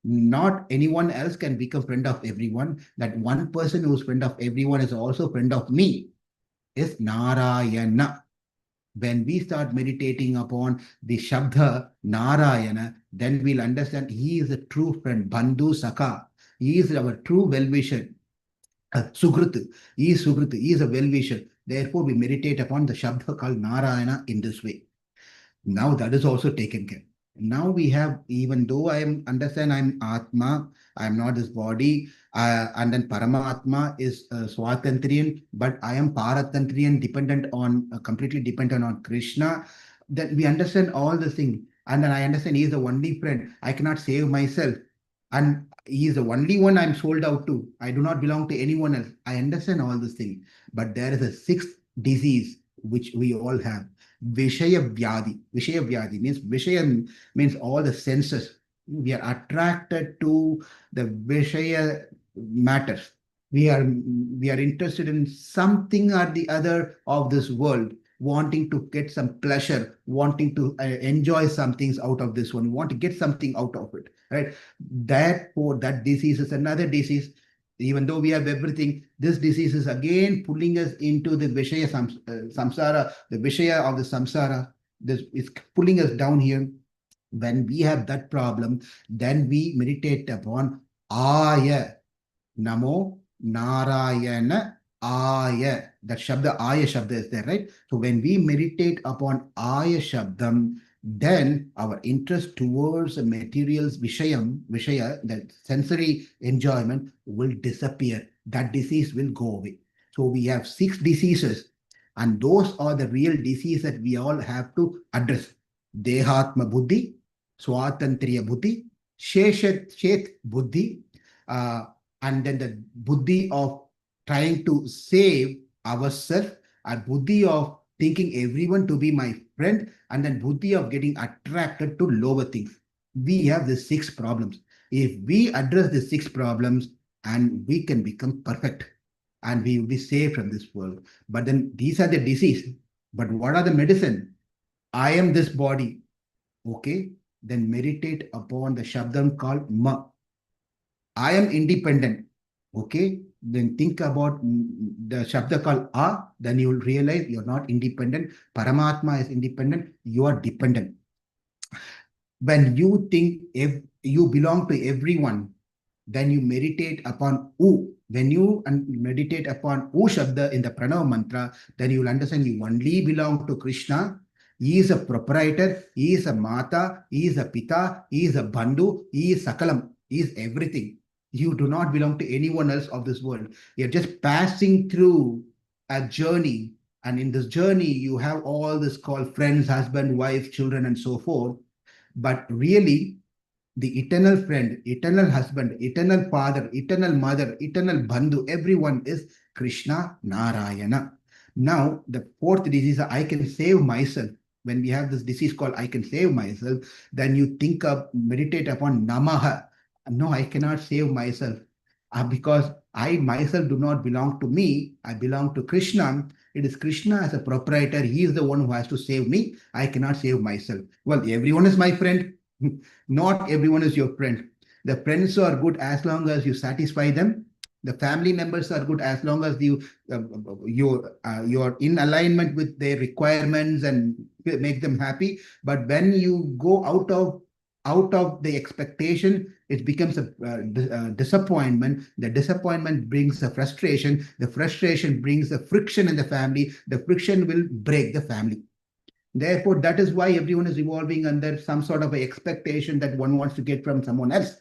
Not anyone else can become friend of everyone. That one person who is friend of everyone is also friend of me. Is Nārāyaṇa. When we start meditating upon the Shabda Nārāyaṇa, then we'll understand he is a true friend, Bandhu Sakha. He is our true well-wisher. Sukrut. He is Sukrut. He is a well-wisher. Therefore, we meditate upon the Shabda called Nārāyaṇa in this way. Now that is also taken care. Now we have, even though I'm Atma, I'm not this body, and then Paramatma is Swatantriyan, but I am Paratantriyan, completely dependent on Krishna. That we understand all the things. And then I understand he is the only friend. I cannot save myself. And he is the only one I'm sold out to. I do not belong to anyone else. I understand all these things. But there is a sixth disease which we all have. Vishaya Vyadi. Vishaya Vyadi means all the senses. We are attracted to the Vishaya matters. We are interested in something or the other of this world, wanting to get some pleasure, wanting to enjoy some things out of this one, want to get something out of it, right? That disease is another disease. Even though we have everything, this disease is again pulling us into the Vishaya samsāra, the Vishaya of the samsāra. This is pulling us down here. When we have that problem, then we meditate upon Aya, Namo, Nārāyaṇāya. That Shabda, Aya Shabda is there, right? So when we meditate upon Aya Shabdam, then our interest towards the materials, vishaya, the sensory enjoyment will disappear. That disease will go away. So we have 6 diseases, and those are the real diseases that we all have to address. Dehatma buddhi, swatantriya buddhi, sheshet buddhi, and then the buddhi of trying to save ourselves, and buddhi of thinking everyone to be my friend, and then buddhi of getting attracted to lower things. We have the 6 problems. If we address the 6 problems, and we can become perfect, and we will be saved from this world. But then these are the disease. But what are the medicine? I am this body. Okay, then meditate upon the shabdam called ma. I am independent. Okay, then think about the shabda called a, then you will realize you're not independent. Paramatma is independent, you are dependent. When you think if you belong to everyone, then you meditate upon U. When you meditate upon U Shabda in the Praṇava mantra, then you will understand you only belong to Krishna. He is a proprietor, he is a Mata, he is a Pita, he is a Bandhu, he is Sakalam, he is everything. You do not belong to anyone else of this world. You're just passing through a journey. And in this journey, you have all this called friends, husband, wife, children, and so forth. But really, the eternal friend, eternal husband, eternal father, eternal mother, eternal bandhu, everyone is Krishna Nārāyaṇa. Now, the 4th disease, I can save myself. When we have this disease called I can save myself, then you think of, meditate upon Namaha. No, I cannot save myself because I myself do not belong to me. I belong to Krishna. It is Krishna as a proprietor. He is the one who has to save me. I cannot save myself. Well, everyone is my friend. Not everyone is your friend. The friends are good as long as you satisfy them. The family members are good as long as you're in alignment with their requirements and make them happy. But when you go out of the expectation, it becomes a disappointment. The disappointment brings a frustration. The frustration brings a friction in the family. The friction will break the family. Therefore, that is why everyone is evolving under some sort of expectation that one wants to get from someone else.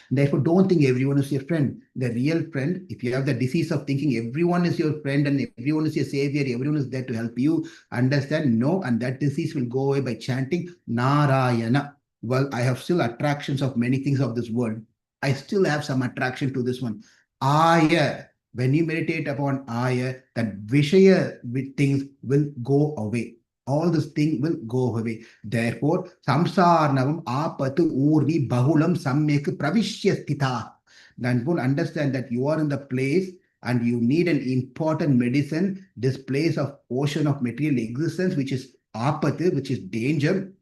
Therefore, don't think everyone is your friend. The real friend, if you have the disease of thinking everyone is your friend and everyone is your savior, everyone is there to help you, understand, no, and that disease will go away by chanting Nārāyaṇa. Well, I have still attractions of many things of this world. I still have some attraction to this one. Aya. When you meditate upon Aya, that Vishaya things will go away. All this thing will go away. Therefore, saṃsārārṇavamāpadūrmibahuḻaṃ saṃkṣēpataḥ sthitāḥ. Then people understand that you are in the place and you need an important medicine, this place of ocean of material existence, which is apatha, which is danger,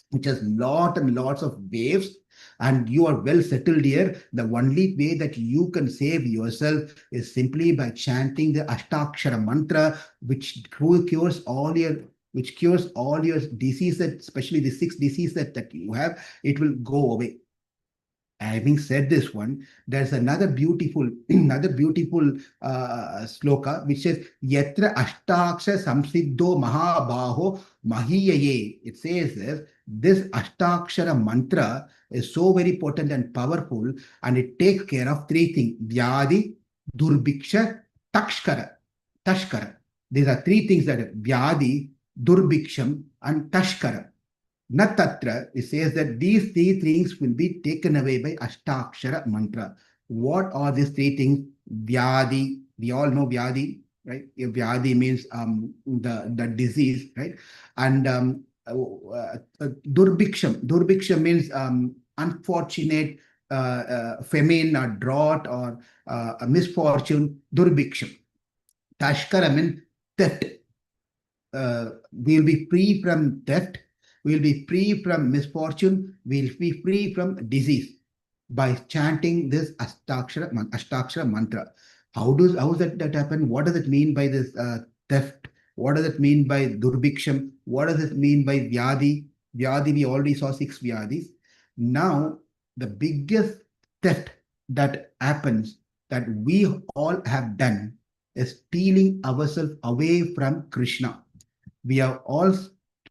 which has lots and lots of waves, and you are well settled here. The only way that you can save yourself is simply by chanting the Aṣṭākṣarī mantra, which cures all your diseases, especially the 6 diseases that you have. It will go away. Having said this one, there's another beautiful sloka which says Yatra Aṣṭākṣara samsiddho mahabaho mahiyaye. It says this Aṣṭākṣara mantra is so very potent and powerful, and it takes care of 3 things: Vyādi, Durbhiksha, Tashkara. These are 3 things that are Vyādi, Durbhiksham, and Tashkara. Natatra, it says that these 3 things will be taken away by Aṣṭākṣara mantra. What are these 3 things? Vyādi, we all know Vyādi, right? Vyādi means the disease, right? And Durbhiksham means unfortunate famine or drought or a misfortune. Durbhiksham. Tashkara means theft. We'll be free from theft. We'll be free from misfortune. We'll be free from disease by chanting this Aṣṭākṣara mantra. How does that happen? What does it mean by this theft? What does it mean by Durbhiksham? What does it mean by Vyādi? Vyādi, we already saw 6 Vyādis. Now, the biggest theft that happens, that we all have done, is stealing ourselves away from Krishna. We have all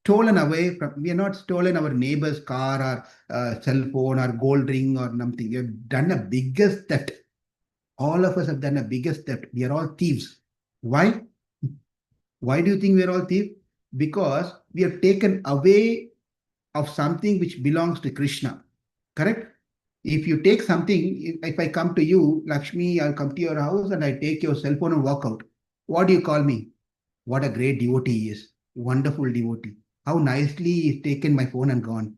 stolen away from, we are not stolen our neighbor's car or cell phone or gold ring or something. We have done a biggest theft. All of us have done a biggest theft. We are all thieves. Why? Why do you think we are all thieves? Because we have taken away of something which belongs to Krishna. Correct? If you take something, if I come to you, Lakshmi, I'll come to your house and I take your cell phone and walk out. What do you call me? What a great devotee he is. Wonderful devotee. How nicely he's taken my phone and gone.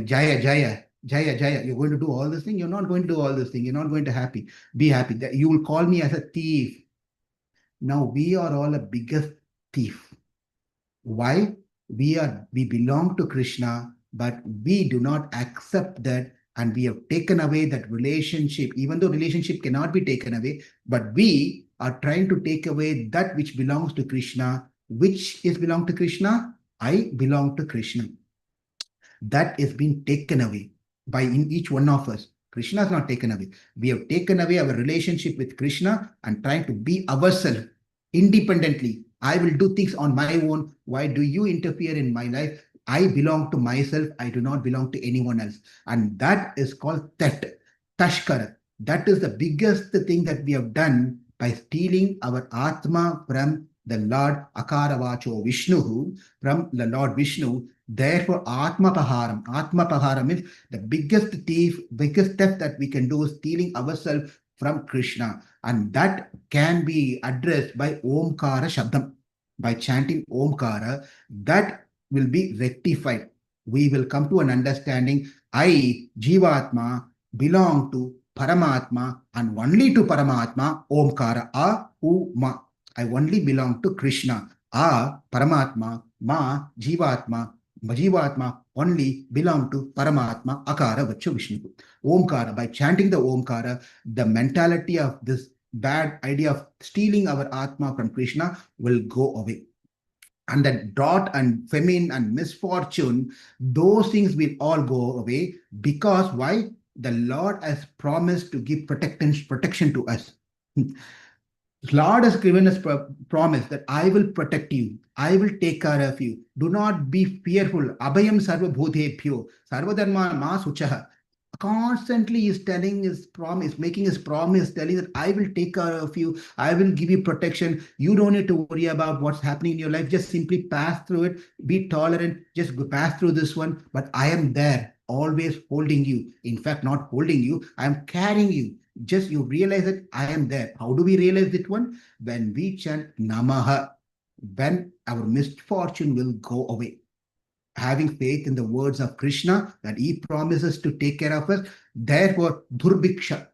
Jaya, Jaya, Jaya, Jaya. You're going to do all this thing? You're not going to do all this thing. You're not going to be happy. You will call me as a thief. Now we are all a biggest thief. Why? We belong to Krishna, but we do not accept that, and we have taken away that relationship, even though relationship cannot be taken away, but we are trying to take away that which belongs to Krishna. Which is belong to Krishna? I belong to Krishna. That is being taken away by in each one of us. Krishna is not taken away. We have taken away our relationship with Krishna and trying to be ourselves independently. I will do things on my own. Why do you interfere in my life? I belong to myself. I do not belong to anyone else. And that is called theft, tashkara. That is the biggest thing that we have done by stealing our Atma from the Lord Akaravacho Vishnu, from the Lord Vishnu. Therefore, Atma means the biggest thief, biggest theft that we can do is stealing ourselves from Krishna. And that can be addressed by Omkara Shabdam. By chanting Omkara, that will be rectified. We will come to an understanding. I, Jivatma, belong to Paramatma and only to Paramatma, Omkara, A, U, Ma. I only belong to Krishna. A, Paramatma, Ma, Jivatma, Jivatma only belong to Paramatma, Akara, Vachu, Vishnu. Omkara, by chanting the Omkara, the mentality of this bad idea of stealing our Atma from Krishna will go away. And that drought and famine and misfortune, those things will all go away. Because why? The Lord has promised to give protection to us. Lord has given us promise that I will protect you. I will take care of you. Do not be fearful. Abhayam sarva bhutebhyo. Sarvadharma ma suchaha. Constantly is telling his promise, making his promise, telling that I will take care of you. I will give you protection. You don't need to worry about what's happening in your life. Just simply pass through it. Be tolerant. Just pass through this one. But I am there, always holding you. In fact, not holding you. I am carrying you. Just you realize that I am there. How do we realize that one? When we chant Namaha, when our misfortune will go away. Having faith in the words of Krishna that he promises to take care of us. Therefore, Durbhiksham,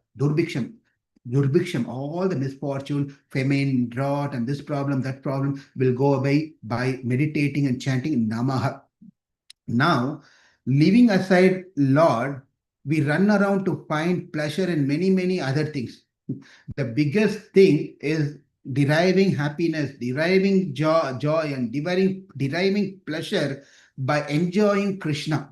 all the misfortune, famine, drought, and this problem, that problem will go away by meditating and chanting Namaha. Now, leaving aside Lord, we run around to find pleasure in many, many other things. The biggest thing is deriving happiness, deriving joy and deriving pleasure by enjoying Krishna.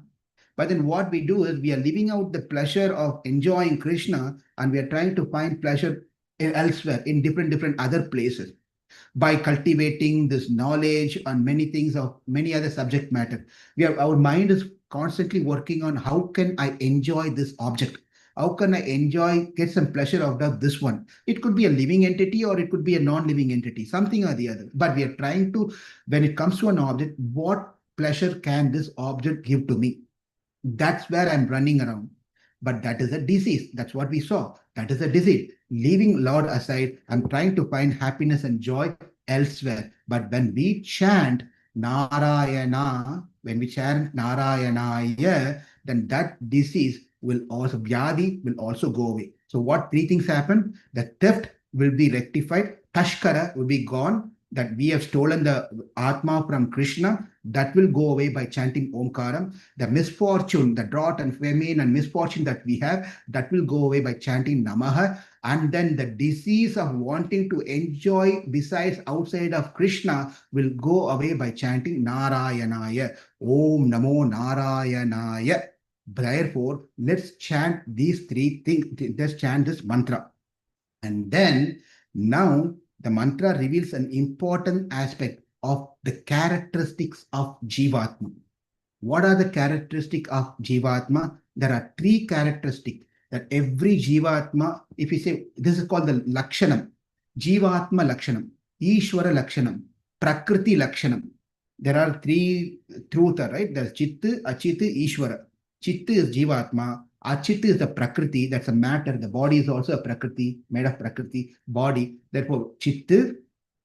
But then what we do is we are living out the pleasure of enjoying Krishna and we are trying to find pleasure elsewhere in different other places. By cultivating this knowledge on many things of many other subject matter. Our mind is constantly working on how can I enjoy this object? How can I get some pleasure out of this one? It could be a living entity or it could be a non-living entity, something or the other. But we are trying to, when it comes to an object, what pleasure can this object give to me? That's where I'm running around. But that is a disease. That's what we saw. That is a disease. Leaving Lord aside, I'm trying to find happiness and joy elsewhere. But when we chant Nārāyaṇā, when we chant Nārāyaṇāya, then that disease will also, Vyadi will also go away. So what three things happen? The theft will be rectified. Tashkara will be gone. That we have stolen the Atma from Krishna, that will go away by chanting Omkaram. The misfortune, the drought and famine and misfortune that we have, that will go away by chanting Namaha. And then the disease of wanting to enjoy besides outside of Krishna will go away by chanting Nārāyaṇāya. Om Namo Nārāyaṇāya. Therefore, let's chant these three things. Let's chant this mantra. And then now, the mantra reveals an important aspect. of the characteristics of Jivatma. What are the characteristics of Jivatma? There are 3 characteristics that every Jivatma, if you say, this is called the Lakshanam, Jivatma Lakshanam, Ishvara Lakshanam, Prakriti Lakshanam. There are 3 truths, right? There's Chitta, Achitta, Ishvara. Chitta is Jivatma, Achitta is the Prakriti, that's a matter. The body is also a Prakriti, made of Prakriti, body. Therefore, Chitta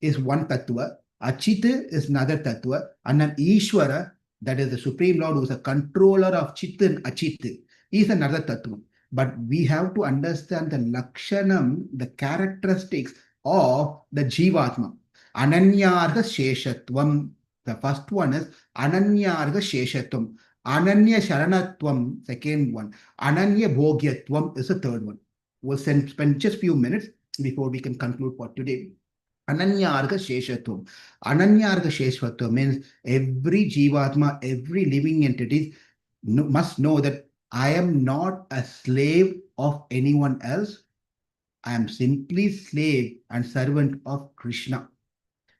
is one Tattva, Achitta is another Tattva, and then Ishvara, that is the Supreme Lord, who is a controller of Chitta and Achitta, is another Tattva. But we have to understand the Lakshanam, the characteristics of the Jivatma. Ananyarga Sheshatvam. The first one is Ananyarga Sheshatvam. Ananya Sharanatvam, second one. Ananya Bhogyatvam is the third one. We'll spend just a few minutes before we can conclude for today. Ananyarga Sheshatvam. Ananyarga Sheshatvam means every Jivatma, every living entity must know that I am not a slave of anyone else. I am simply slave and servant of Krishna.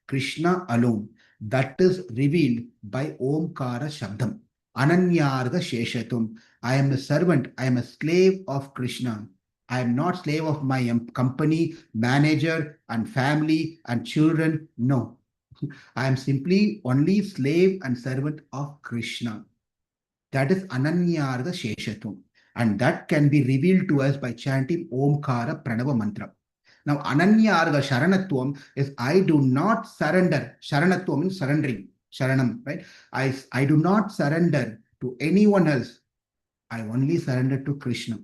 Krishna alone. That is revealed by Omkara Shabdam. Ananyarga Sheshatum. I am a servant, I am a slave of Krishna. I am not slave of my company, manager, and family, and children. No. I am simply only slave and servant of Krishna. That is Ananyarga Sheshatum. And that can be revealed to us by chanting Omkara Pranava mantra. Now, Ananyarga Sharanatvam is I do not surrender. Sharanatvam means surrendering. Sharanam, right? I do not surrender to anyone else. I only surrender to Krishna.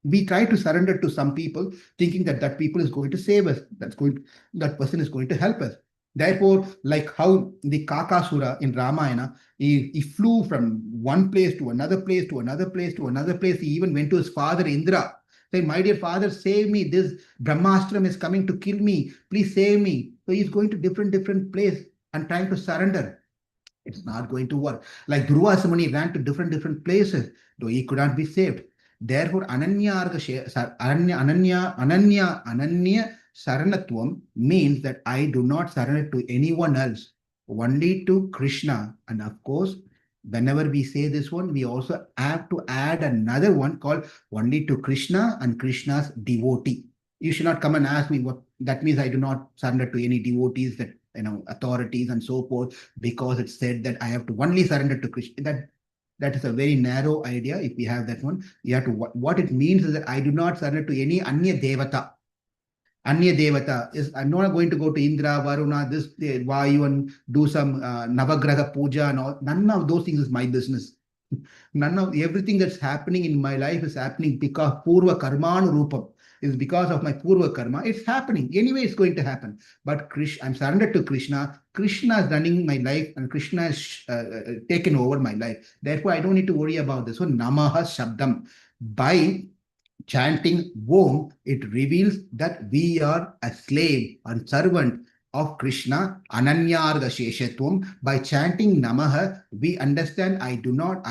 We try to surrender to some people, thinking that that people is going to save us. That person is going to help us. Therefore, like how the Kakasura in Ramayana, he flew from one place to another place to another place to another place. He even went to his father Indra, saying, my dear father, save me. This Brahmastram is coming to kill me. Please save me. So he's going to different place and trying to surrender. It's not going to work. Like Durvasa Muni ran to different places, though he could not be saved. Therefore, Ananya Saranatvam means that I do not surrender to anyone else, only to Krishna. And of course, whenever we say this one, we also have to add another one called only to Krishna and Krishna's devotee. You should not come and ask me what that means. I do not surrender to any devotees, that authorities and so forth, because it's said that I have to only surrender to Krishna. That is a very narrow idea. If we have that one, you have to, what it means is that I do not surrender to any Anya Devata. Anya Devata is, I'm not going to go to Indra, Varuna, this, Vayu, and do some Navagraha Puja and all. None of those things is my business. Everything that's happening in my life is happening because Purva Karmanu Rupam. Is because of my Purva Karma. It's happening. Anyway, it's going to happen. But I'm surrendered to Krishna. Krishna is running my life and Krishna has taken over my life. Therefore, I don't need to worry about this. So, Namaha Shabdam. By chanting Om, it reveals that we are a slave and servant of Krishna. Ananyarga Sheshatvam. By chanting Namaha, we understand I do not,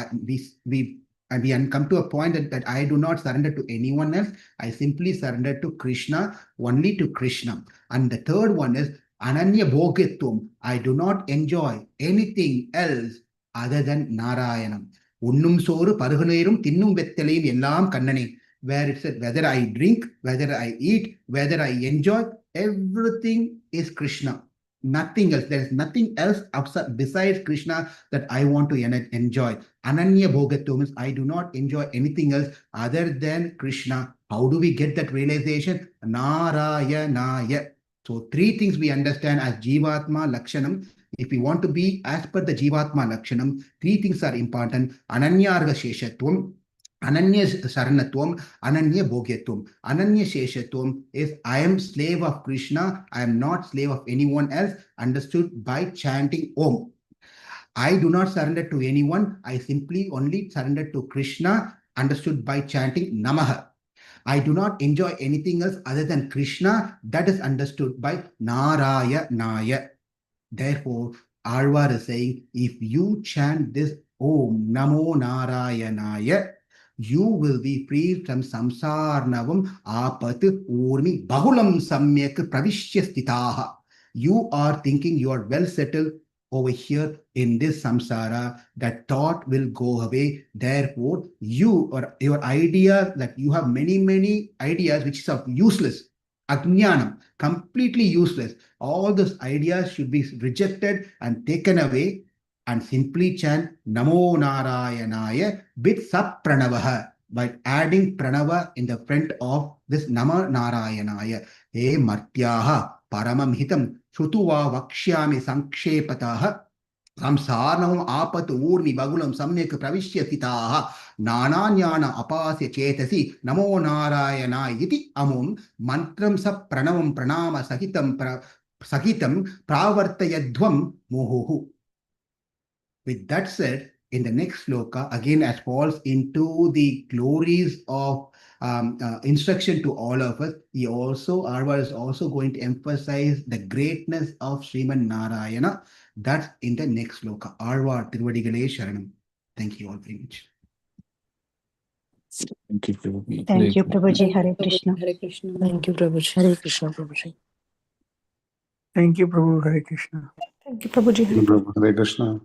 and we come to a point that I do not surrender to anyone else. I simply surrender to Krishna, only to Krishna. And the third one is Ananya Bhogyatvam. I do not enjoy anything else other than Narayanam. Unnum soru paruganairum tinnum vettalayum ellam kannane. Where it said whether I drink, whether I eat, whether I enjoy, everything is Krishna. Nothing else. There is nothing else outside besides Krishna that I want to enjoy. Ananya Bhogatvam means I do not enjoy anything else other than Krishna. How do we get that realization? Nārāyaṇāya. So 3 things we understand as Jivatma Lakshanam. If we want to be as per the Jivatma Lakshanam, 3 things are important. Ananyarga Sheshatvam, Ananya Saranatvam, Ananya Bhogyatvam. Ananya Sheshatvam is I am slave of Krishna. I am not slave of anyone else, understood by chanting Om. I do not surrender to anyone. I simply only surrender to Krishna, understood by chanting Namaha. I do not enjoy anything else other than Krishna. That is understood by Nārayaṇāya. Therefore, Āḻvār is saying, if you chant this Om Namo Nārāyaṇāya, you will be free from saṃsārārṇavamāpadūrmibahuḻaṃ samyakpraviśya sthitāḥ. you are thinking you are well settled over here in this samsara. That thought will go away. Therefore, you or your idea that you have many ideas which are useless, ajnanam, completely useless. All those ideas should be rejected and taken away, and simply chant Namo Nārāyaṇāya with sapraṇavaṃ, by adding pranava in the front of this Namo Nārāyaṇāya. He martyāḥ paramaṃ hitaṃ śṛṇuta vakṣyāmi saṃkṣēpataḥ saṃsārārṇavamāpadūrmibahuḻaṃ samyakpraviśya sthitāḥ nānājñānamapāsya cētasi namo nārāyaṇāyētyamuṃ mantraṃ sapraṇavaṃ praṇāmasahitaṃ pravartayadvam muhuhu. With that said, in the next sloka, again as falls into the glories of instruction to all of us, Āḻvār is also going to emphasize the greatness of Srimad Nārāyaṇa. That's in the next sloka. Āḻvār Tiruvadigalē Sharanam. Thank you all very much. Thank you, Prabhu. Thank you, Prabhuji. Hare Krishna. Hare Krishna. Thank you, Prabhuji. Hare Krishna, Prabhuji. Thank you, Prabhu. Hare Krishna. Thank you, Prabhuji. Prabhu. Hare Krishna.